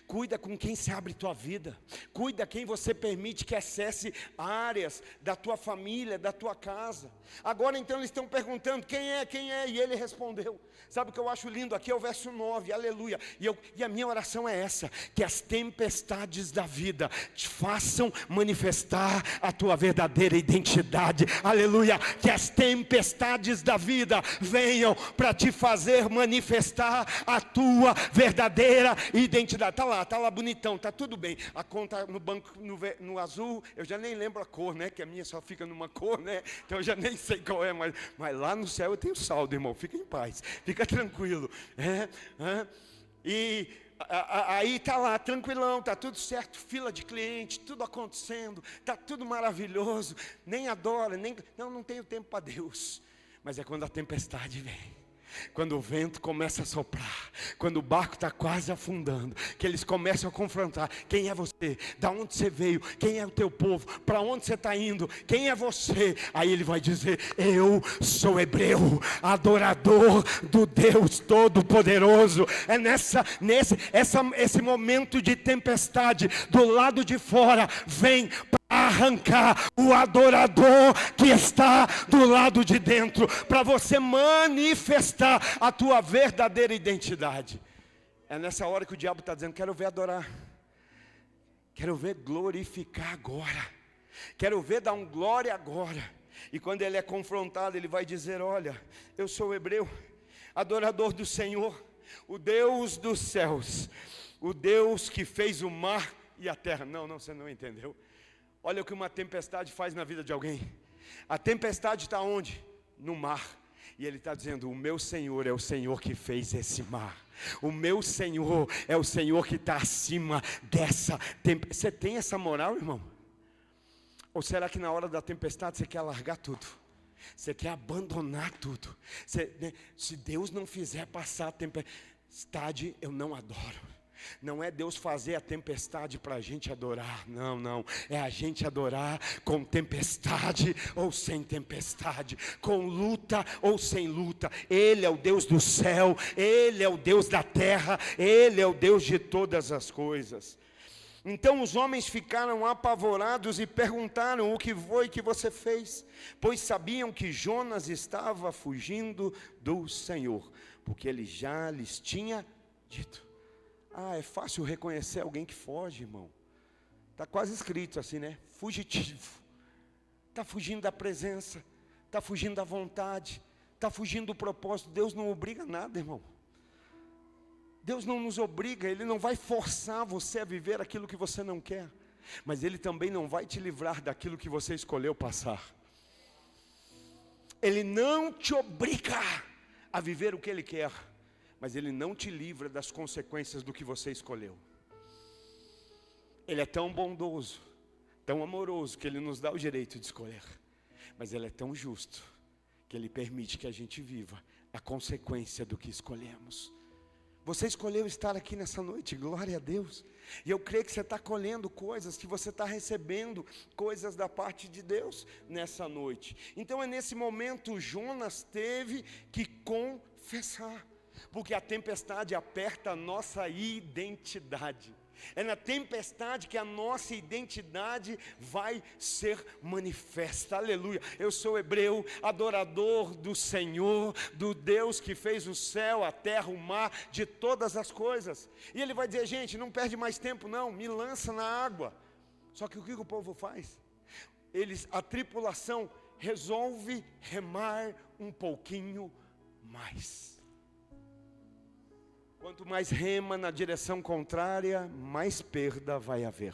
Cuida com quem se abre tua vida. Cuida quem você permite que acesse áreas da tua família, da tua casa. Agora então eles estão perguntando: quem é? E ele respondeu. Sabe o que eu acho lindo aqui? É o verso 9, aleluia. E a minha oração é essa: que as tempestades da vida te façam manifestar a tua verdadeira identidade. Aleluia. Que as tempestades da vida venham para te fazer manifestar a tua verdadeira identidade. Tá lá bonitão, tá tudo bem. A conta no banco no azul, eu já nem lembro a cor, né? Que a minha só fica numa cor, né? Então eu já nem sei qual é, mas lá no céu eu tenho saldo, irmão. Fica em paz, fica tranquilo. E aí tá lá, tranquilão, tá tudo certo, fila de cliente, tudo acontecendo, tá tudo maravilhoso. Nem adora, não tenho tempo para Deus. Mas é quando a tempestade vem, quando o vento começa a soprar, quando o barco está quase afundando, que eles começam a confrontar: quem é você? Da onde você veio? Quem é o teu povo? Para onde você está indo? Quem é você? Aí ele vai dizer: eu sou hebreu, adorador do Deus Todo-Poderoso. É esse momento de tempestade, do lado de fora, vem arrancar o adorador que está do lado de dentro, para você manifestar a tua verdadeira identidade. É nessa hora que o diabo está dizendo: quero ver adorar, quero ver glorificar agora, quero ver dar um glória agora. E quando ele é confrontado, ele vai dizer: olha, eu sou hebreu, adorador do Senhor, o Deus dos céus, o Deus que fez o mar e a terra. Não, você não entendeu. Olha o que uma tempestade faz na vida de alguém. A tempestade está onde? No mar. E ele está dizendo: o meu Senhor é o Senhor que fez esse mar. O meu Senhor é o Senhor que está acima dessa tempestade. Você tem essa moral, irmão? Ou será que na hora da tempestade você quer largar tudo? Você quer abandonar tudo? Se Deus não fizer passar a tempestade, eu não adoro. Não é Deus fazer a tempestade para a gente adorar, não, é a gente adorar com tempestade ou sem tempestade, com luta ou sem luta. Ele é o Deus do céu, Ele é o Deus da terra, Ele é o Deus de todas as coisas. Então os homens ficaram apavorados e perguntaram: o que foi que você fez? Pois sabiam que Jonas estava fugindo do Senhor, porque ele já lhes tinha dito. É fácil reconhecer alguém que foge, irmão. Está quase escrito assim, né? Fugitivo. Está fugindo da presença, está fugindo da vontade, está fugindo do propósito. Deus não obriga nada, irmão. Deus não nos obriga, Ele não vai forçar você a viver aquilo que você não quer. Mas Ele também não vai te livrar daquilo que você escolheu passar. Ele não te obriga a viver o que Ele quer, mas Ele não te livra das consequências do que você escolheu. Ele é tão bondoso, tão amoroso, que Ele nos dá o direito de escolher. Mas Ele é tão justo, que Ele permite que a gente viva a consequência do que escolhemos. Você escolheu estar aqui nessa noite, glória a Deus. E eu creio que você está colhendo coisas, que você está recebendo coisas da parte de Deus nessa noite. Então é nesse momento Jonas teve que confessar, porque a tempestade aperta a nossa identidade. É na tempestade que a nossa identidade vai ser manifesta. Aleluia. Eu sou hebreu, adorador do Senhor, do Deus que fez o céu, a terra, o mar, de todas as coisas. E ele vai dizer: gente, não perde mais tempo não, me lança na água. Só que o que o povo faz? A tripulação resolve remar um pouquinho mais. Quanto mais rema na direção contrária, mais perda vai haver.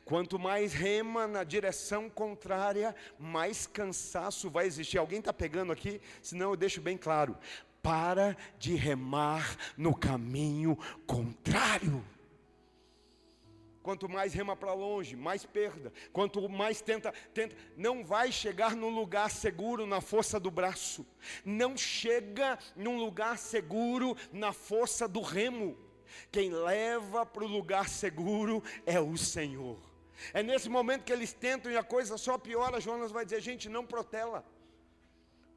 Quanto mais rema na direção contrária, mais cansaço vai existir. Alguém está pegando aqui? Senão eu deixo bem claro: para de remar no caminho contrário. Quanto mais rema para longe, mais perda. Quanto mais tenta, não vai chegar num lugar seguro na força do braço. Não chega num lugar seguro na força do remo. Quem leva para o lugar seguro é o Senhor. É nesse momento que eles tentam e a coisa só piora. Jonas vai dizer: gente, não protela.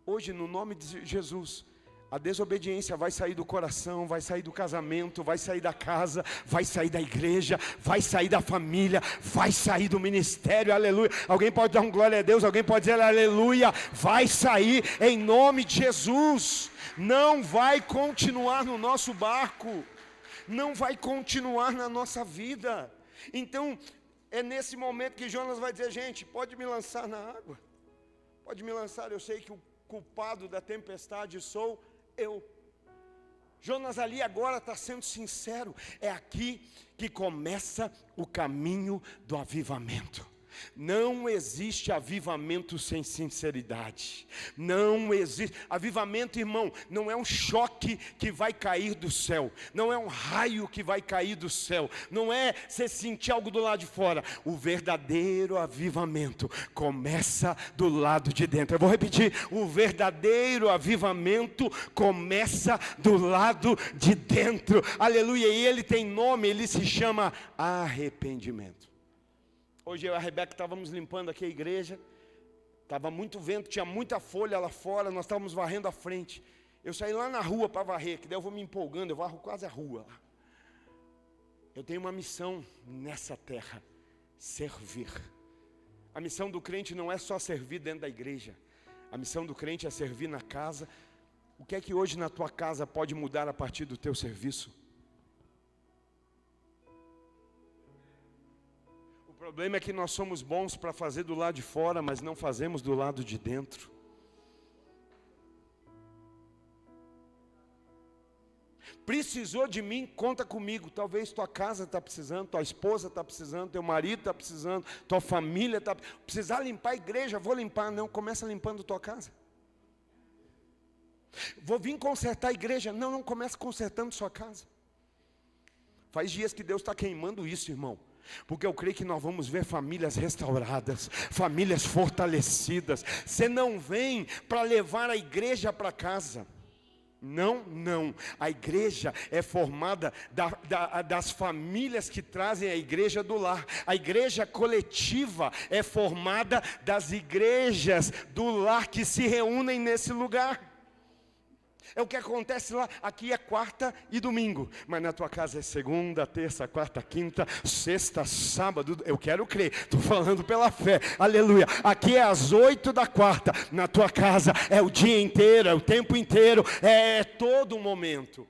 Hoje, no nome de Jesus, a desobediência vai sair do coração, vai sair do casamento, vai sair da casa, vai sair da igreja, vai sair da família, vai sair do ministério, aleluia. Alguém pode dar um glória a Deus, alguém pode dizer aleluia. Vai sair em nome de Jesus. Não vai continuar no nosso barco, não vai continuar na nossa vida. Então, é nesse momento que Jonas vai dizer: gente, pode me lançar na água, pode me lançar, eu sei que o culpado da tempestade sou eu. Jonas ali agora está sendo sincero. É aqui que começa o caminho do avivamento. Não existe avivamento sem sinceridade. Não existe. Avivamento, irmão, não é um choque que vai cair do céu. Não é um raio que vai cair do céu. Não é você sentir algo do lado de fora. O verdadeiro avivamento começa do lado de dentro. Eu vou repetir: o verdadeiro avivamento começa do lado de dentro. Aleluia. E ele tem nome, ele se chama arrependimento. Hoje eu e a Rebeca estávamos limpando aqui a igreja, estava muito vento, tinha muita folha lá fora, nós estávamos varrendo a frente. Eu saí lá na rua para varrer, que daí eu vou me empolgando, eu varro quase a rua. Eu tenho uma missão nessa terra: servir. A missão do crente não é só servir dentro da igreja, a missão do crente é servir na casa. O que é que hoje na tua casa pode mudar a partir do teu serviço? O problema é que nós somos bons para fazer do lado de fora, mas não fazemos do lado de dentro. Precisou de mim, conta comigo. Talvez tua casa está precisando, tua esposa está precisando, teu marido está precisando, tua família está precisando. Precisar limpar a igreja, vou limpar. Não, começa limpando tua casa. Vou vir consertar a igreja. Não, começa consertando sua casa. Faz dias que Deus está queimando isso, irmão. Porque eu creio que nós vamos ver famílias restauradas, famílias fortalecidas. Você não vem para levar a igreja para casa. Não. A igreja é formada das famílias que trazem a igreja do lar. A igreja coletiva é formada das igrejas do lar que se reúnem nesse lugar. É o que acontece lá. Aqui é quarta e domingo, mas na tua casa é segunda, terça, quarta, quinta, sexta, sábado. Eu quero crer, estou falando pela fé, aleluia. Aqui é às 8 da quarta, na tua casa é o dia inteiro, é o tempo inteiro, é todo momento.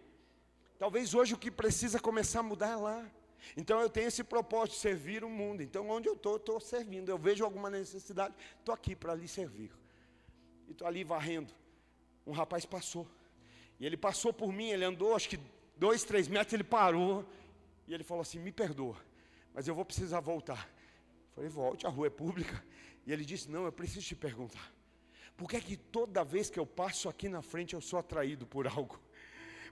Talvez hoje o que precisa começar a mudar é lá. Então eu tenho esse propósito de servir o mundo. Então onde eu estou servindo. Eu vejo alguma necessidade, estou aqui para lhe servir. E estou ali varrendo. Um rapaz passou. E ele passou por mim, ele andou acho que 2, 3 metros, ele parou. E ele falou assim, me perdoa, mas eu vou precisar voltar. Eu falei, volte, a rua é pública. E ele disse, não, eu preciso te perguntar. Por que é que toda vez que eu passo aqui na frente eu sou atraído por algo?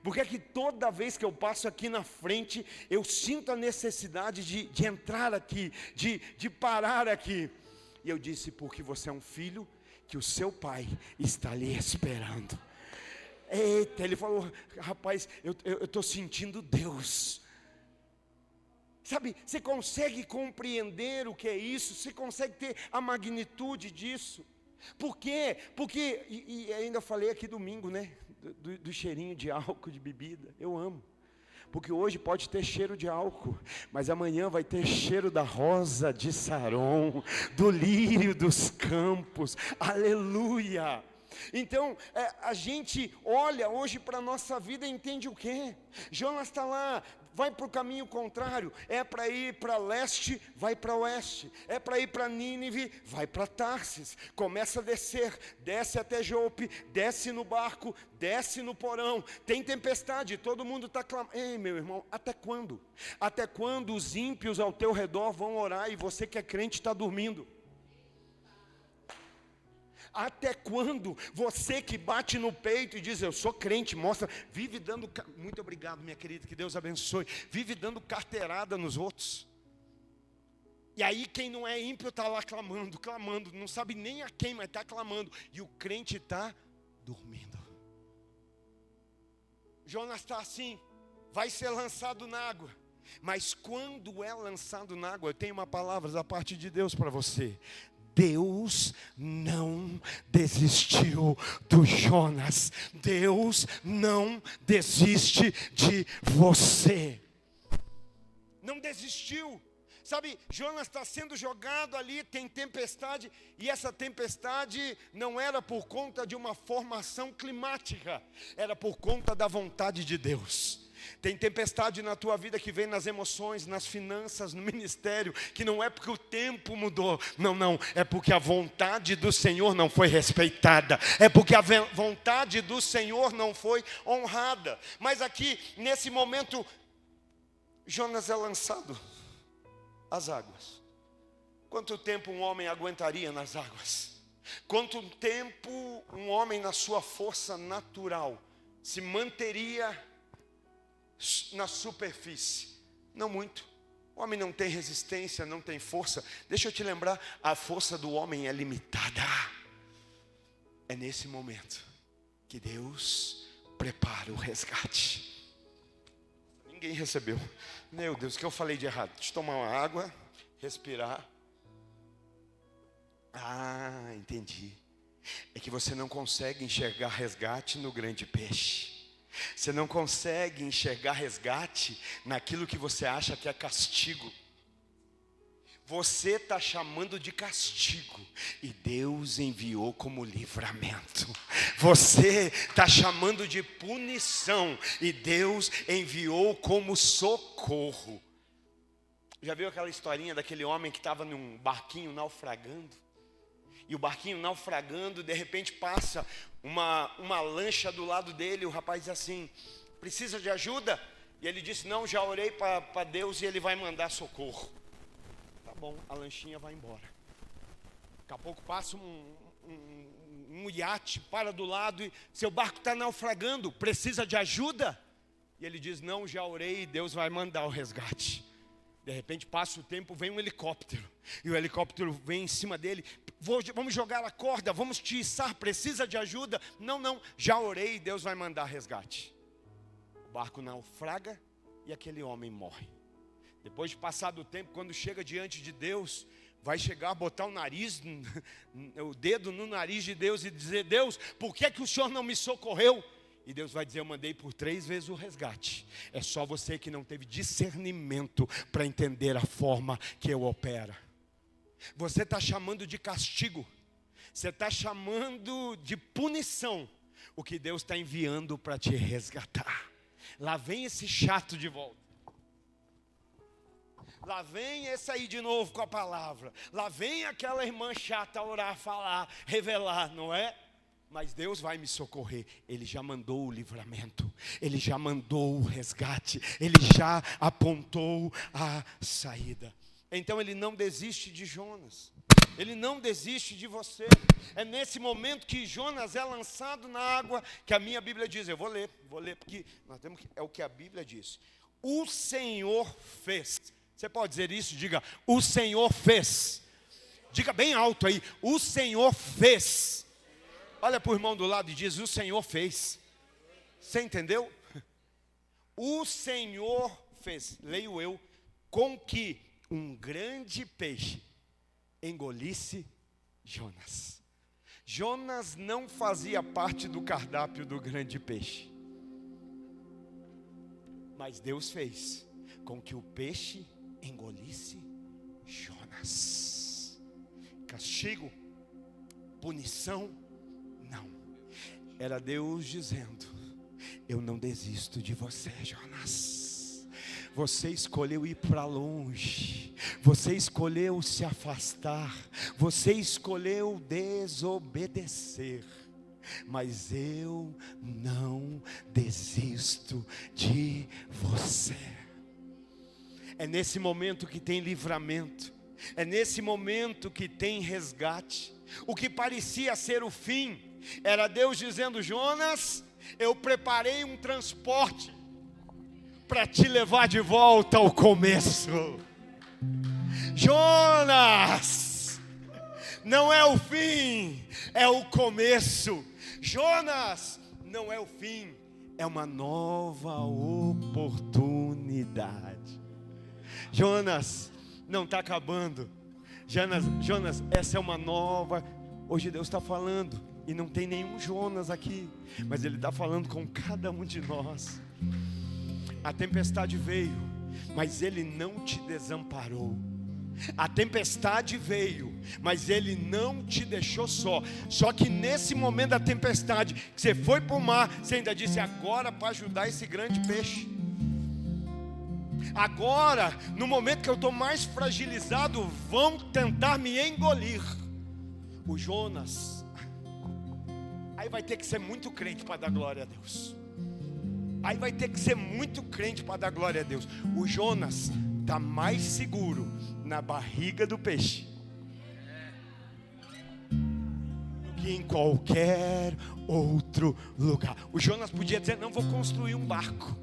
Por que é que toda vez que eu passo aqui na frente eu sinto a necessidade de entrar aqui, de parar aqui? E eu disse, porque você é um filho que o seu pai está lhe esperando. Eita, ele falou, rapaz, eu estou sentindo Deus. Sabe, você consegue compreender o que é isso? Você consegue ter a magnitude disso? Por quê? Porque, e ainda falei aqui domingo, né? Do cheirinho de álcool, de bebida. Eu amo. Porque hoje pode ter cheiro de álcool, mas amanhã vai ter cheiro da rosa de Saron, do lírio dos campos. Aleluia! Então, a gente olha hoje para a nossa vida e entende o quê? Jonas está lá, vai para o caminho contrário. É para ir para leste, vai para oeste. É para ir para Nínive, vai para Tarsis. Começa a descer, desce até Jope, desce no barco, desce no porão. Tem tempestade, todo mundo está clamando. Ei, meu irmão, até quando? Até quando os ímpios ao teu redor vão orar e você que é crente está dormindo? Até quando você que bate no peito e diz, eu sou crente, mostra, vive dando, muito obrigado minha querida, que Deus abençoe, vive dando carteirada nos outros. E aí quem não é ímpio está lá clamando, não sabe nem a quem, mas está clamando. E o crente está dormindo. Jonas está assim, vai ser lançado na água. Mas quando é lançado na água, eu tenho uma palavra da parte de Deus para você. Deus não desistiu do Jonas. Deus não desiste de você. Não desistiu. Sabe, Jonas está sendo jogado ali, tem tempestade. E essa tempestade não era por conta de uma formação climática. Era por conta da vontade de Deus. Tem tempestade na tua vida que vem nas emoções, nas finanças, no ministério, que não é porque o tempo mudou, não, é porque a vontade do Senhor não foi respeitada, é porque a vontade do Senhor não foi honrada. Mas aqui, nesse momento, Jonas é lançado às águas. Quanto tempo um homem aguentaria nas águas? Quanto tempo um homem na sua força natural se manteria na superfície? Não muito. O homem não tem resistência, não tem força. Deixa eu te lembrar, a força do homem é limitada. É nesse momento que Deus prepara o resgate. Ninguém recebeu. Meu Deus, o que eu falei de errado? Deixa eu tomar uma água, respirar. Ah, entendi. É que você não consegue enxergar resgate no grande peixe. Você não consegue enxergar resgate naquilo que você acha que é castigo. Você está chamando de castigo e Deus enviou como livramento. Você está chamando de punição e Deus enviou como socorro. Já viu aquela historinha daquele homem que estava num barquinho naufragando? E o barquinho naufragando, de repente passa uma lancha do lado dele. O rapaz diz assim, precisa de ajuda? E ele disse, não, já orei para Deus e Ele vai mandar socorro. Tá bom, a lanchinha vai embora. Daqui a pouco passa um iate, para do lado e seu barco está naufragando, precisa de ajuda? E ele diz, não, já orei e Deus vai mandar o resgate. De repente passa o tempo, vem um helicóptero. E o helicóptero vem em cima dele. Vamos jogar a corda, vamos te içar, precisa de ajuda? Não, já orei e Deus vai mandar resgate. O barco naufraga e aquele homem morre. Depois de passado o tempo, quando chega diante de Deus, vai chegar, botar o dedo no nariz de Deus e dizer, Deus, por que o Senhor não me socorreu? E Deus vai dizer: eu mandei por 3 vezes o resgate. É só você que não teve discernimento para entender a forma que eu opero. Você está chamando de castigo. Você está chamando de punição o que Deus está enviando para te resgatar. Lá vem esse chato de volta. Lá vem esse aí de novo com a palavra. Lá vem aquela irmã chata orar, falar, revelar, não é? Mas Deus vai me socorrer. Ele já mandou o livramento. Ele já mandou o resgate. Ele já apontou a saída. Então ele não desiste de Jonas. Ele não desiste de você. É nesse momento que Jonas é lançado na água que a minha Bíblia diz. Eu vou ler, porque nós temos que, é o que a Bíblia diz. O Senhor fez. Você pode dizer isso? Diga: o Senhor fez. Diga bem alto aí: o Senhor fez. Olha para o irmão do lado e diz: o Senhor fez. Você entendeu? O Senhor fez. Leio eu: com que um grande peixe engolisse Jonas. Jonas não fazia parte do cardápio do grande peixe, mas Deus fez com que o peixe engolisse Jonas. Castigo, punição, não. Era Deus dizendo: eu não desisto de você, Jonas. Você escolheu ir para longe. Você escolheu se afastar. Você escolheu desobedecer. Mas eu não desisto de você. É nesse momento que tem livramento. É nesse momento que tem resgate. O que parecia ser o fim era Deus dizendo: Jonas, eu preparei um transporte para te levar de volta ao começo. Jonas, não é o fim, é o começo. Jonas, não é o fim, é uma nova oportunidade. Jonas, não está acabando. Jonas, essa é uma nova. Hoje Deus está falando, e não tem nenhum Jonas aqui, mas Ele está falando com cada um de nós. A tempestade veio, mas Ele não te desamparou. A tempestade veio, mas Ele não te deixou só. Só que nesse momento da tempestade, que você foi para o mar, você ainda disse: agora para ajudar esse grande peixe. Agora, no momento que eu estou mais fragilizado, vão tentar me engolir. O Jonas, aí vai ter que ser muito crente para dar glória a Deus. Aí vai ter que ser muito crente para dar glória a Deus. O Jonas está mais seguro na barriga do peixe do que em qualquer outro lugar. O Jonas podia dizer: não, vou construir um barco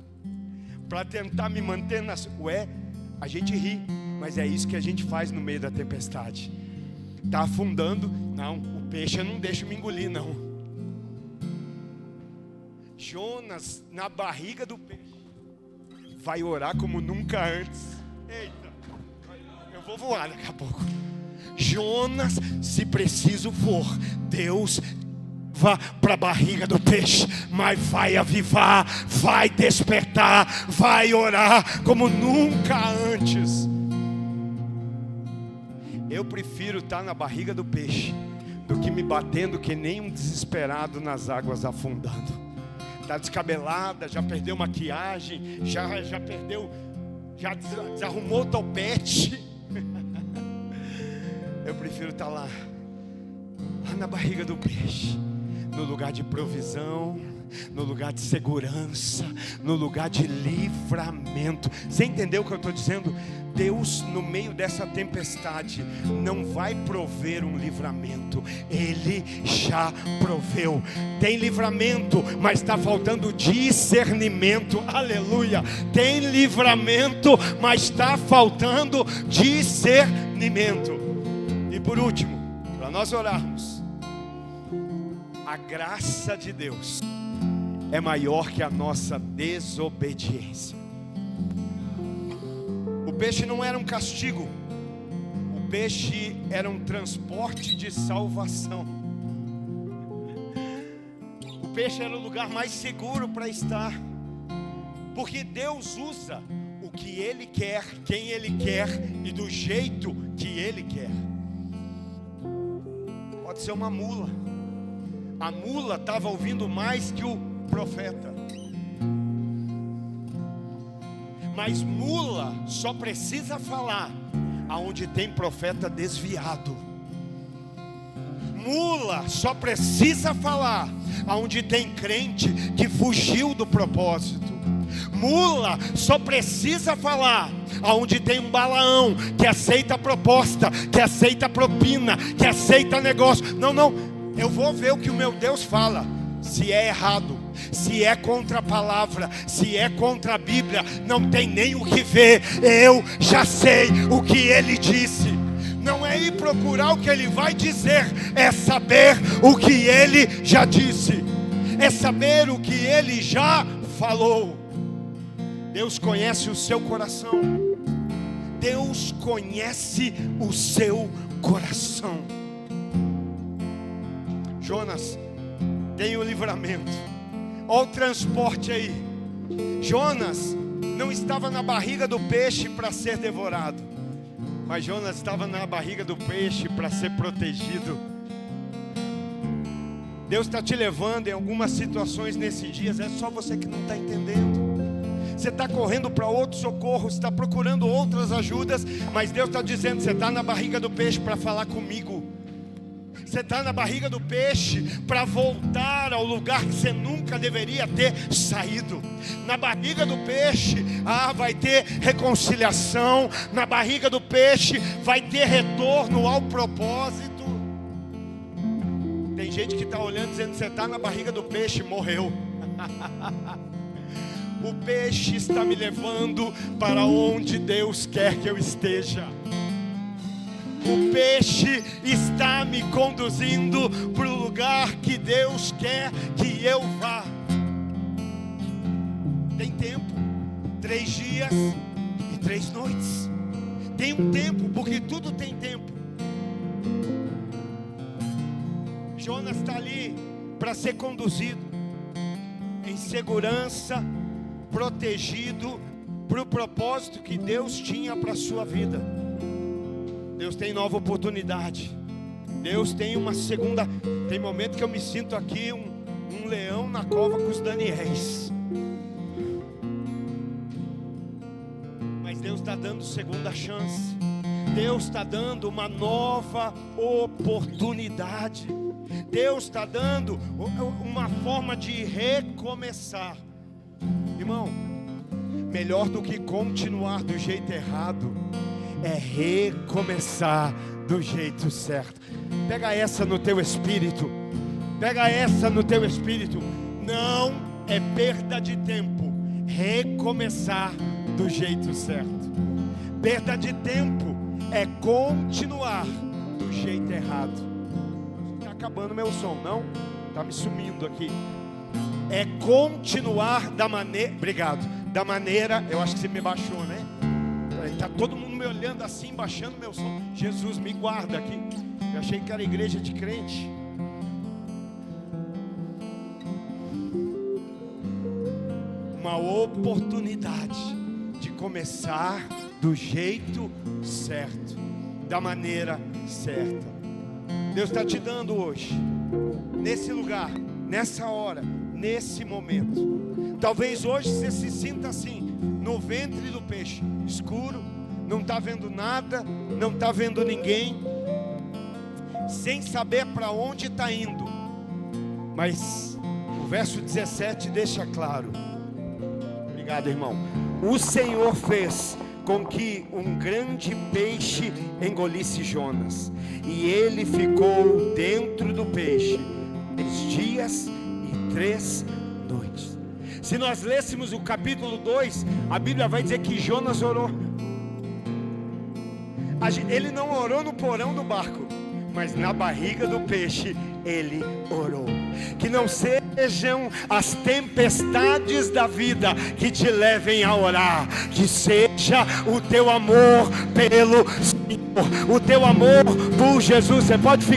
para tentar me manter nas... Ué, a gente ri, mas é isso que a gente faz no meio da tempestade. Está afundando, não, o peixe eu não deixo me engolir, não. Jonas, na barriga do peixe, vai orar como nunca antes. Eita, eu vou voar daqui a pouco. Jonas, se preciso for, Deus vá para a barriga do peixe, mas vai avivar, vai despertar, vai orar como nunca antes. Eu prefiro estar na barriga do peixe do que me batendo que nem um desesperado nas águas afundando. Está descabelada, já perdeu maquiagem, já perdeu, já desarrumou o topete. Eu prefiro estar lá na barriga do peixe, no lugar de provisão, no lugar de segurança, no lugar de livramento. Você entendeu o que eu estou dizendo? Deus, no meio dessa tempestade, não vai prover um livramento. Ele já proveu. Tem livramento, mas está faltando discernimento. Aleluia. Tem livramento, mas está faltando discernimento. E por último, para nós orarmos, a graça de Deus é maior que a nossa desobediência. O peixe não era um castigo, o peixe era um transporte de salvação. O peixe era o lugar mais seguro para estar, porque Deus usa o que Ele quer, quem Ele quer e do jeito que Ele quer. Pode ser uma mula. A mula estava ouvindo mais que o profeta. Mas mula só precisa falar aonde tem profeta desviado. Mula só precisa falar aonde tem crente que fugiu do propósito. Mula só precisa falar aonde tem um Balaão que aceita a proposta, que aceita a propina, que aceita negócio. Não, eu vou ver o que o meu Deus fala. Se é errado, se é contra a palavra, se é contra a Bíblia, não tem nem o que ver. Eu já sei o que Ele disse. Não é ir procurar o que Ele vai dizer, é saber o que Ele já disse, é saber o que Ele já falou. Deus conhece o seu coração. Deus conhece o seu coração. Jonas tem o livramento. Olha o transporte aí. Jonas não estava na barriga do peixe para ser devorado, mas Jonas estava na barriga do peixe para ser protegido. Deus está te levando em algumas situações nesses dias. É só você que não está entendendo. Você está correndo para outro socorro, você está procurando outras ajudas, mas Deus está dizendo: você está na barriga do peixe para falar comigo. Você está na barriga do peixe para voltar ao lugar que você nunca deveria ter saído. Na barriga do peixe, vai ter reconciliação. Na barriga do peixe vai ter retorno ao propósito. Tem gente que está olhando dizendo: você está na barriga do peixe, morreu. O peixe está me levando para onde Deus quer que eu esteja. O peixe está me conduzindo para o lugar que Deus quer que eu vá. Tem tempo, 3 dias e 3 noites. Tem um tempo, porque tudo tem tempo. Jonas está ali para ser conduzido em segurança, protegido para o propósito que Deus tinha para a sua vida. Deus tem nova oportunidade. Deus tem uma segunda. Tem momento que eu me sinto aqui um leão na cova com os Daniéis. Mas Deus está dando segunda chance. Deus está dando uma nova oportunidade. Deus está dando uma forma de recomeçar. Irmão, melhor do que continuar do jeito errado é recomeçar do jeito certo. Pega essa no teu espírito. Pega essa no teu espírito. Não é perda de tempo recomeçar do jeito certo. Perda de tempo é continuar do jeito errado. Está acabando meu som, não? Está me sumindo aqui. É continuar da maneira. Obrigado. Da maneira. Eu acho que você me baixou, né? Está todo mundo me olhando assim, baixando meu som. Jesus, me guarda aqui. Eu achei que era igreja de crente. Uma oportunidade de começar do jeito certo, da maneira certa. Deus está te dando hoje, nesse lugar, nessa hora, nesse momento. Talvez hoje você se sinta assim, no ventre do peixe, escuro, não está vendo nada, não está vendo ninguém, sem saber para onde está indo. Mas o verso 17 deixa claro. Obrigado, irmão. O Senhor fez com que um grande peixe engolisse Jonas, e ele ficou dentro do peixe 3 dias e 3 noites. Se nós lêssemos o capítulo 2, a Bíblia vai dizer que Jonas orou. Ele não orou no porão do barco, mas na barriga do peixe ele orou. Que não sejam as tempestades da vida que te levem a orar, que seja o teu amor pelo Senhor, o teu amor por Jesus. Você pode ficar